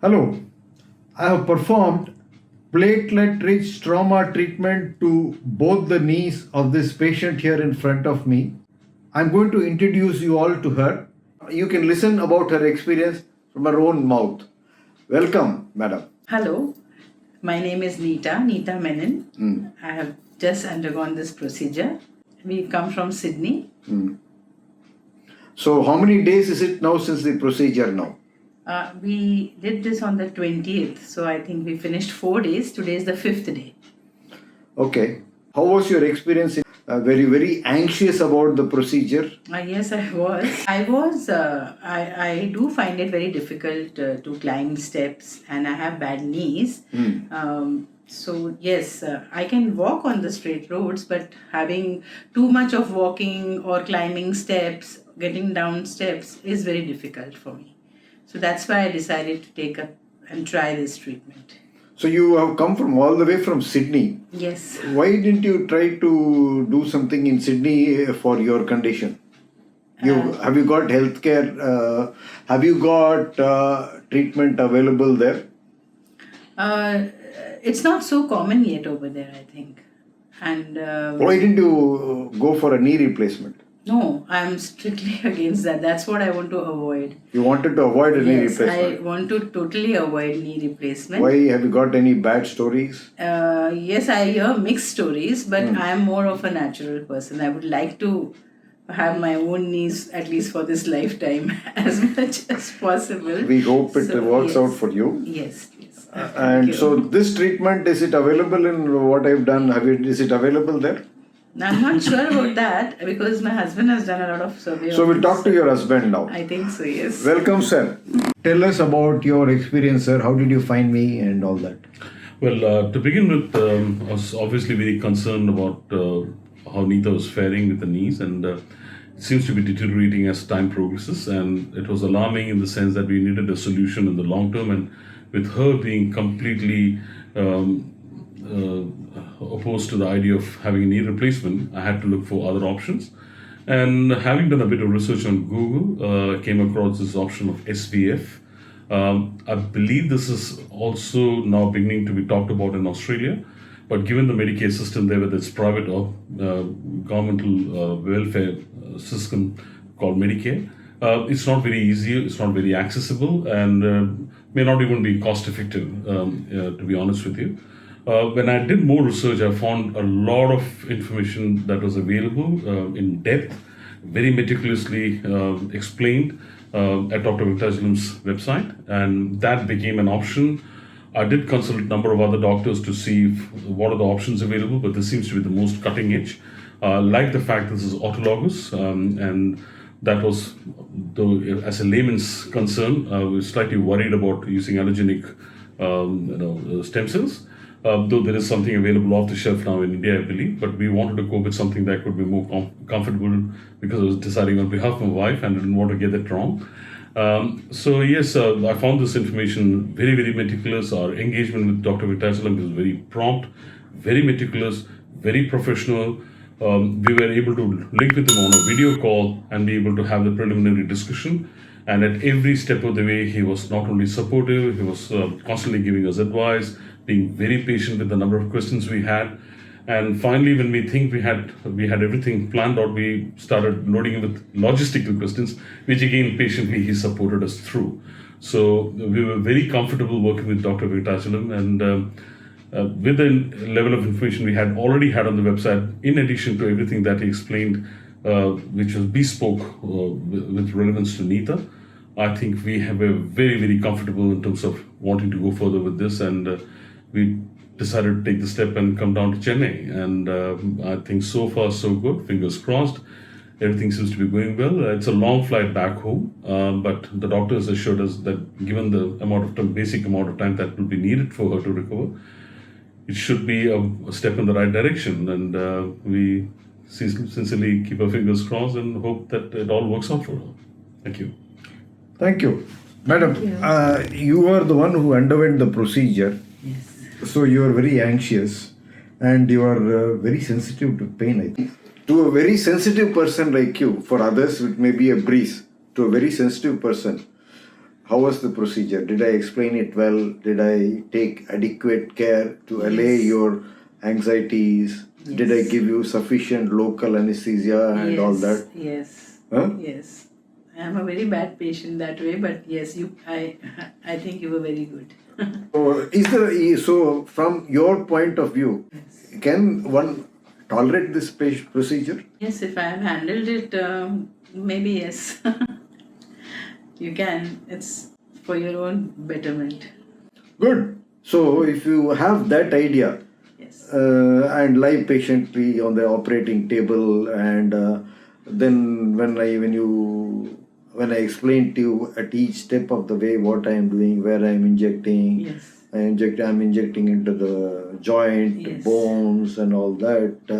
Hello, I have performed platelet rich trauma treatment to both the knees of this patient here in front of me. I'm going to introduce you all to her. You can listen about her experience from her own mouth. Welcome, madam. Hello, my name is Neeta Menon. I have just undergone this procedure. We come from Sydney. So, how many days is it now since the procedure now? We did this on the 20th, so I think we finished 4 days. Today is the 5th day. Okay. How was your experience? Very anxious about the procedure. Yes, I was. I do find it very difficult to climb steps, and I have bad knees. So yes, I can walk on the straight roads, but having too much of walking or climbing steps, getting down steps is very difficult for me. So that's why I decided to take up and try this treatment. So, you have come from all the way from Sydney. Yes. Why didn't you try to do something in Sydney for your condition? Have you got healthcare? Have you got treatment available there? It's not so common yet over there, I think. And Why didn't you go for a knee replacement? no, I'm strictly against that. That's what I want to avoid. You wanted to avoid a knee Yes, replacement. I want to totally avoid knee replacement. Why? Have you got any bad stories? Yes, I hear mixed stories, but I am more of a natural person. I would like to have my own knees at least for this lifetime as much as possible. We hope it So, works yes. out for you. Yes, please. And so, this treatment, is it available in what I've done? Is it available there? I'm not sure about that because my husband has done a lot of survey. So, we'll talk to your husband now. I think so, yes. Welcome, sir. Tell us about your experience, sir. How did you find me and all that? Well, to begin with, I was obviously very concerned about how Neeta was faring with the knees, and it seems to be deteriorating as time progresses. And it was alarming in the sense that we needed a solution in the long term. And with her being completely opposed to the idea of having a knee replacement, I had to look for other options. And having done a bit of research on Google, I came across this option of SVF. I believe this is also now beginning to be talked about in Australia, but given the Medicare system there, whether it's private or governmental welfare system called Medicare, it's not very easy, it's not very accessible, and may not even be cost effective, to be honest with you. When I did more research, I found a lot of information that was available in depth, very meticulously explained at Dr. Venkatachalam's website, and that became an option. I did consult a number of other doctors to see what are the options available, but this seems to be the most cutting edge. Like the fact this is autologous, and that was, though, as a layman's concern, I was slightly worried about using allergenic stem cells. Though there is something available off the shelf now in India, I believe, but we wanted to go with something that could be more comfortable because I was deciding on behalf of my wife and I didn't want to get it wrong. So yes, I found this information very, very meticulous. Our engagement with Dr. Venkatachalam was very prompt, very meticulous, very professional. We were able to link with him on a video call and be able to have the preliminary discussion. And at every step of the way, he was not only supportive, he was constantly giving us advice, being very patient with the number of questions we had. And finally, when we think we had everything planned out, we started loading in with logistical questions, which again patiently he supported us through. So we were very comfortable working with Dr. Venkatachalam, and with the level of information we had already had on the website, in addition to everything that he explained, which was bespoke with relevance to Neeta, I think we have a very, very comfortable in terms of wanting to go further with this, and we decided to take the step and come down to Chennai. And I think so far so good, fingers crossed. Everything seems to be going well. It's a long flight back home, but the doctors assured us that given the amount of time, basic amount of time that will be needed for her to recover, it should be a step in the right direction. And we sincerely keep our fingers crossed and hope that it all works out for her. Thank you. Thank you. Madam, you are the one who underwent the procedure. Yes. So you are very anxious and you are very sensitive to pain, I think. To a very sensitive person like you, for others it may be a breeze. To a very sensitive person, How was the procedure? Did I explain it well? Did I take adequate care to allay Yes. your anxieties? Did I Yes. give you sufficient local anesthesia and all that? Yes. Huh? Yes. I'm a very bad patient that way, but yes, I think you were very good. So from your point of view, can one tolerate this procedure? Yes, if I have handled it, maybe yes. You can. It's for your own betterment. Good. So if you have that idea Yes. and lie patiently on the operating table, and then when I explain to you at each step of the way what I am doing, where I am injecting, Yes. I'm injecting into the joint, Yes. bones, and all that.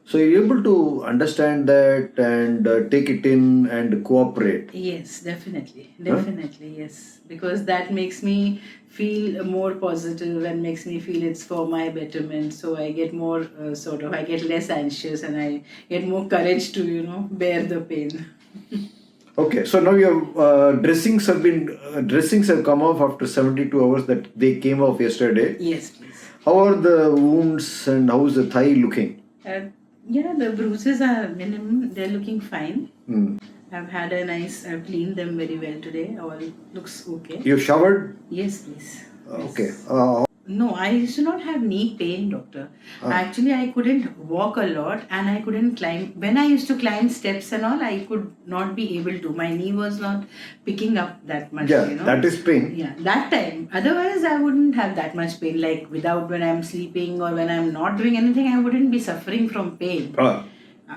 So you're able to understand that and take it in and cooperate. Yes, definitely. Definitely, yes. Because that makes me feel more positive and makes me feel it's for my betterment. So I get more I get less anxious and I get more courage to, bear the pain. Okay, so now your dressings have come off after 72 hours. That they came off yesterday. Yes, please. How are the wounds and how is the thigh looking? Yeah, the bruises are minimum. They're looking fine. Hmm. I've cleaned them very well today. All looks okay. You showered? Yes, please. Okay. Yes. No, I used to not have knee pain, doctor. Actually, I couldn't walk a lot and I couldn't climb. When I used to climb steps and all, I could not be able to. My knee was not picking up that much, Yeah, that is pain. Yeah, that time. Otherwise, I wouldn't have that much pain. Like without when I'm sleeping or when I'm not doing anything, I wouldn't be suffering from pain.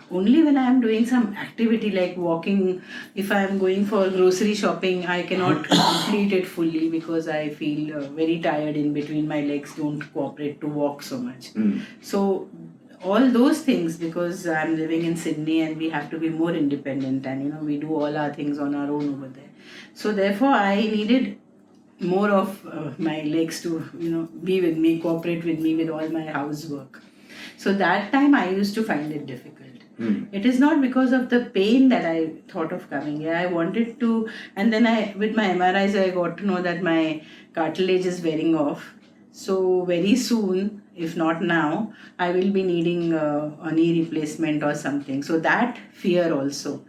Only when I am doing some activity like walking, if I am going for grocery shopping, I cannot complete it fully because I feel very tired in between. My legs don't cooperate to walk so much. So all those things, because I'm living in Sydney and we have to be more independent and we do all our things on our own over there. So therefore I needed more of my legs to be with me, cooperate with me with all my housework. So that time I used to find it difficult. It is not because of the pain that I thought of coming here. I wanted to, and then with my MRIs, I got to know that my cartilage is wearing off. So very soon, if not now, I will be needing a knee replacement or something. So that fear also.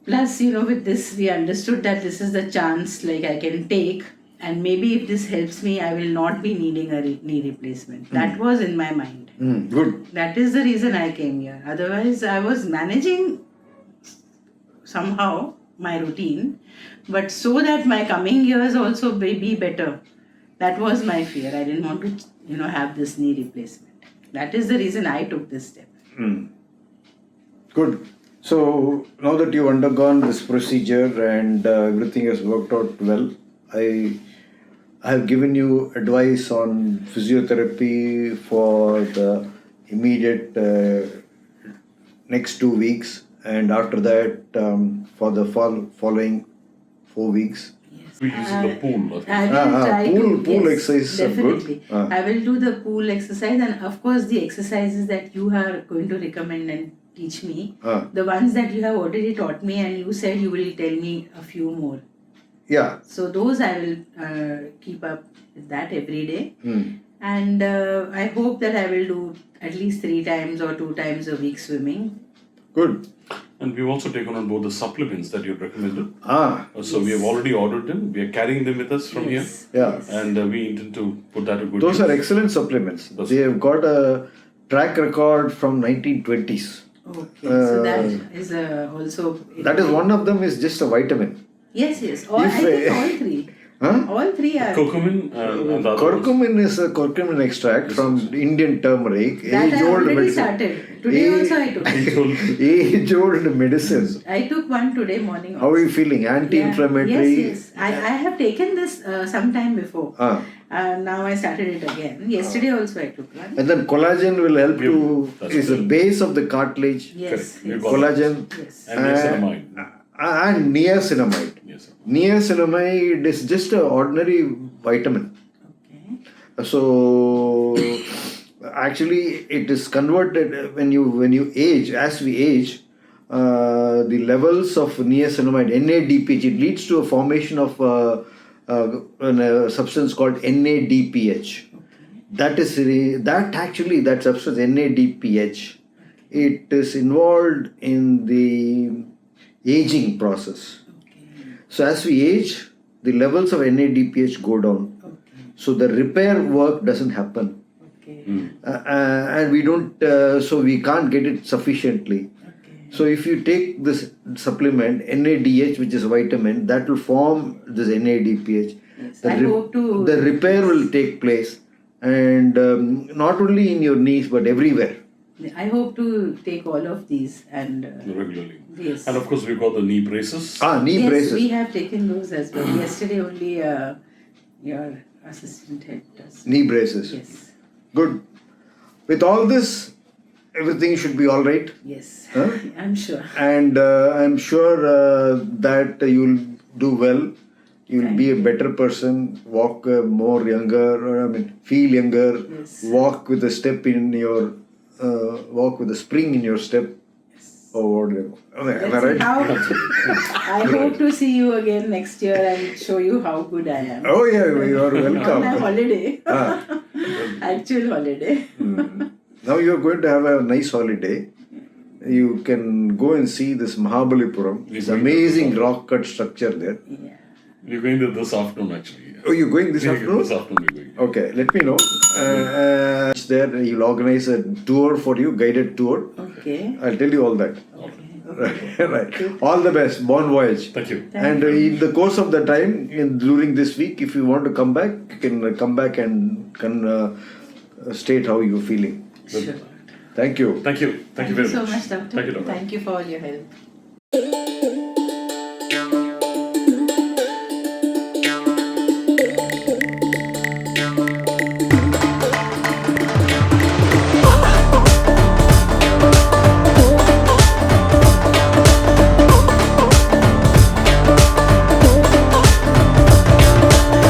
Plus, with this, we understood that this is the chance like I can take. And maybe if this helps me, I will not be needing a knee replacement. That was in my mind. Good. That is the reason I came here. Otherwise, I was managing somehow my routine, but so that my coming years also may be better. That was my fear. I didn't want to, have this knee replacement. That is the reason I took this step. Good. So now that you've undergone this procedure and everything has worked out well, I have given you advice on physiotherapy for the immediate next 2 weeks, and after that for the following 4 weeks. Yes. We use the pool. I will try pool yes, exercises are good. definitely. I will do the pool exercise, and of course the exercises that you are going to recommend and teach me, the ones that you have already taught me, and you said you will tell me a few more. Yeah. So those I will keep up with that every day. And I hope that I will do at least 3 times or 2 times a week swimming. Good. And we've also taken on board the supplements that you've recommended. So Yes. we have already ordered them. We are carrying them with us from Yes. Yeah. Yes. here. And we intend to put that to good Those use. are excellent supplements. That's They have got a track record from 1920s. Okay. So that is also. That is one of them is just a vitamin. Yes. Yes. If, I think all 3. All 3 are. Curcumin and the other ones. Curcumin is a curcumin extract from Indian turmeric. That I already started. Today also I took. Age-old medicine. I took one today morning. How are you feeling? Anti-inflammatory? Yes. I have taken this sometime before. Now I started it again. Yesterday also I took one. And then collagen will help That's is the base of the cartilage. Yes. Correct. We've Yes. got Collagen Yes. And niacinamide. and niacinamide. Yes, sir. Niacinamide is just an ordinary vitamin. Okay. So actually it is converted when you age, as we age, the levels of niacinamide, NADPH, it leads to a formation of a substance called NADPH. That substance NADPH, it is involved in the aging process. So as we age, the levels of NADPH go down. So the repair work doesn't happen. And we don't, so we can't get it sufficiently. So if you take this supplement, NADH, which is a vitamin, that will form this NADPH. Yes, the repair will take place, and not only in your knees but everywhere. I hope to take all of these and regularly. yes. And of course, we've got the knee braces. Yes, Braces. we have taken those as well. Yesterday only your assistant had us. Knee braces. Yes. Good. With all this, everything should be all right. Yes. Huh? I'm sure. And I'm sure that you'll do well. You'll be a better person, walk more younger, feel younger, Yes. walk with a step in your, walk with a spring in your step. Or whatever. Am I Let's see right? how, I hope to see you again next year and show you how good I am. Oh yeah, you are On my welcome. holiday. Ah. Actual holiday. Now you are going to have a nice holiday. You can go and see this Mahabalipuram. It's amazing rock cut structure there. Yeah. We're going there this afternoon, actually. Oh, you're going this afternoon? This afternoon we're going. Okay, let me know. There, you'll organize a tour for you, guided tour. Okay. I'll tell you all that. Okay. Right. All the best. Bon voyage. Thank you. And in the course of the time, during this week, if you want to come back, you can come back and can state how you're feeling. Sure. Thank you. Thank you. Thank you very so much. much, Doctor. Thank you, Doctor. Thank you for all your help.